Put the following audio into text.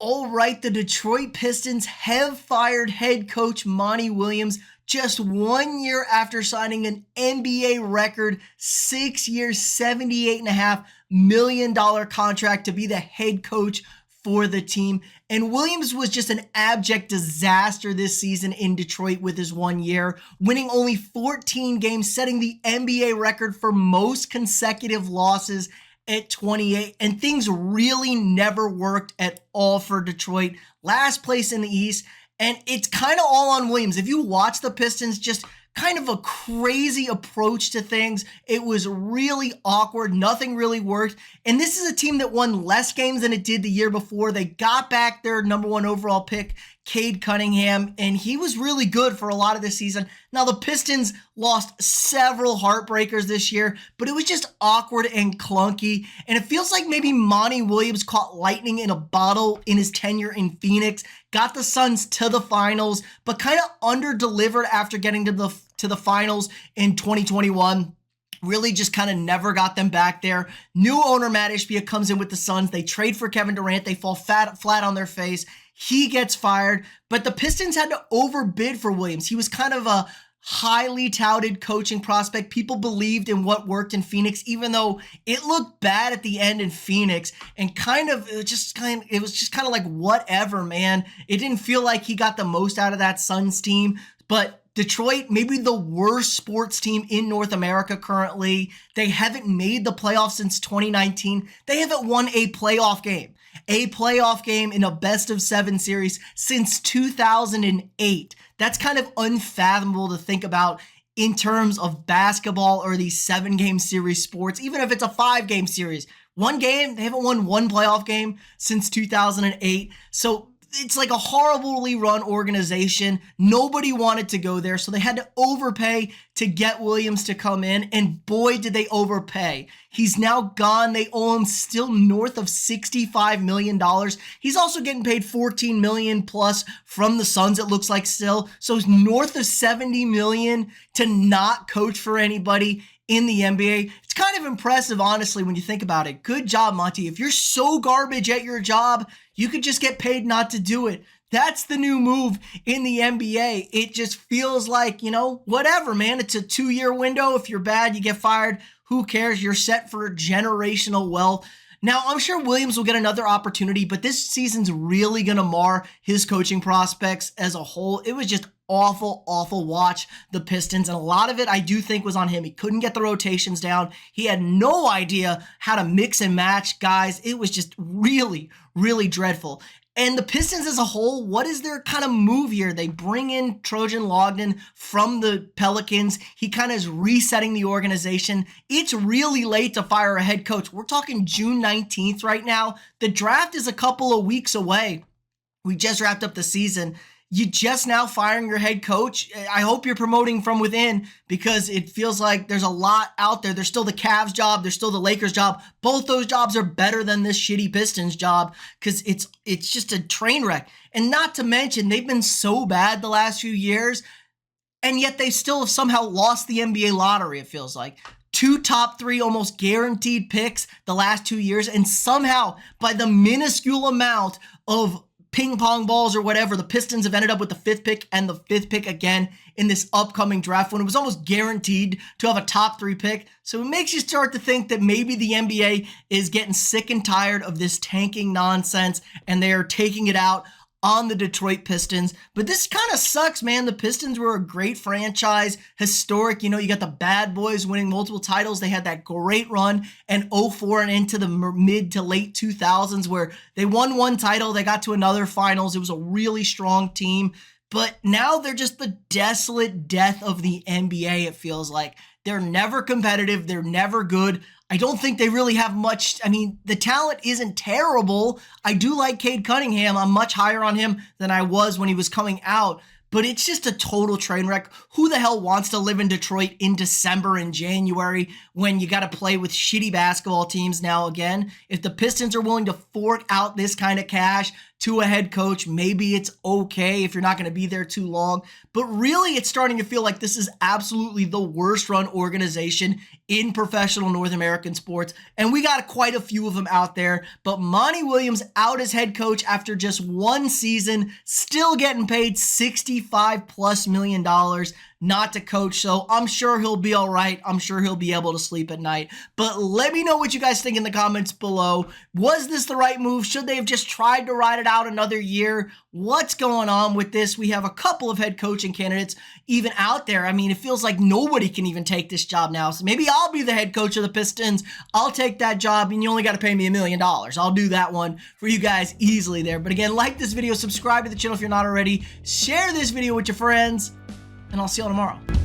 All right, the Detroit Pistons have fired head coach Monty Williams just 1 year after signing an NBA record 6 year, $78.5 million contract to be the head coach for the team. And Williams was just an abject disaster this season in Detroit with his 1 year, winning only 14 games, setting the NBA record for most consecutive losses at 28, and things really never worked at all for Detroit. Last place in the East, and it's kind of all on Williams. If you watch the Pistons, just kind of a crazy approach to things. It was really awkward. Nothing really worked. And this is a team that won less games than it did the year before. They got back their number one overall pick, Cade Cunningham, and he was really good for a lot of the season. Now, the Pistons lost several heartbreakers this year, but it was just awkward and clunky. And it feels like maybe Monty Williams caught lightning in a bottle in his tenure in Phoenix, got the Suns to the finals, but kind of under-delivered after getting to the finals in 2021. Really just kind of never got them back there. New owner Matt Ishbia comes in with the Suns. They trade for Kevin Durant. They fall flat on their face. He gets fired, but the Pistons had to overbid for Williams. He was kind of a highly touted coaching prospect. People believed in what worked in Phoenix, even though it looked bad at the end in Phoenix, and it was just kind of like whatever, man. It didn't feel like he got the most out of that Suns team, but Detroit, maybe the worst sports team in North America currently. They haven't made the playoffs since 2019. They haven't won a playoff game in a best-of-7 series since 2008. That's kind of unfathomable to think about in terms of basketball or these 7-game series sports, even if it's a 5-game series. One game, they haven't won one playoff game since 2008. So it's like a horribly run organization. Nobody wanted to go there, so they had to overpay to get Williams to come in, and boy, did they overpay. He's now gone. They owe him still north of $65 million. He's also getting paid $14 million plus from the Suns, it looks like still. So it's north of $70 million to not coach for anybody in the NBA. It's kind of impressive, honestly, when you think about it. Good job, Monty. If you're so garbage at your job, you could just get paid not to do it. That's the new move in the NBA. It just feels like, whatever, man. It's a 2-year window. If you're bad, you get fired. Who cares? You're set for generational wealth. Now, I'm sure Williams will get another opportunity, but this season's really going to mar his coaching prospects as a whole. It was just awful watch the Pistons, and a lot of it I do think was on him. He couldn't get the rotations down. He had no idea how to mix and match guys. It was just really dreadful. And the Pistons as a whole, what is their kind of move here? They bring in Trojan Logden from the Pelicans. He kind of is resetting the organization. It's really late to fire a head coach. We're talking June 19th right now. The draft is a couple of weeks away. We just wrapped up the season. You just now firing your head coach. I hope you're promoting from within, because it feels like there's a lot out there. There's still the Cavs job. There's still the Lakers job. Both those jobs are better than this shitty Pistons job, because it's just a train wreck. And not to mention, they've been so bad the last few years, and yet they still have somehow lost the NBA lottery, it feels like. 2 top 3 almost guaranteed picks the last 2 years, and somehow by the minuscule amount of ping pong balls or whatever, the Pistons have ended up with the 5th pick and the 5th pick again in this upcoming draft when it was almost guaranteed to have a top 3 pick. So it makes you start to think that maybe the NBA is getting sick and tired of this tanking nonsense, and they are taking it out on the Detroit Pistons. But this kind of sucks, man. The Pistons were a great franchise, historic. You got the bad boys winning multiple titles. They had that great run in 2004 and into the mid to late 2000s where they won one title. They got to another finals. It was a really strong team. But now they're just the desolate death of the NBA, it feels like. They're never competitive. They're never good. I don't think they really have much. I mean, the talent isn't terrible. I do like Cade Cunningham. I'm much higher on him than I was when he was coming out. but it's just a total train wreck. Who the hell wants to live in Detroit in December and January when you got to play with shitty basketball teams now again? If the Pistons are willing to fork out this kind of cash to a head coach, maybe it's okay if you're not going to be there too long. But really, it's starting to feel like this is absolutely the worst run organization in professional North American sports. And we got quite a few of them out there. But Monty Williams out as head coach after just one season, still getting paid $65+ million not to coach. So I'm sure he'll be all right. I'm sure he'll be able to sleep at night. But let me know what you guys think in the comments below. Was this the right move? Should they have just tried to ride it out another year? What's going on with this? We have a couple of head coaching candidates even out there. I mean, it feels like nobody can even take this job now. So maybe I'll be the head coach of the Pistons. I'll take that job, and you only got to pay me $1 million. I'll do that one for you guys easily there. But again, like this video, subscribe to the channel if you're not already, share this video with your friends, and I'll see you all tomorrow.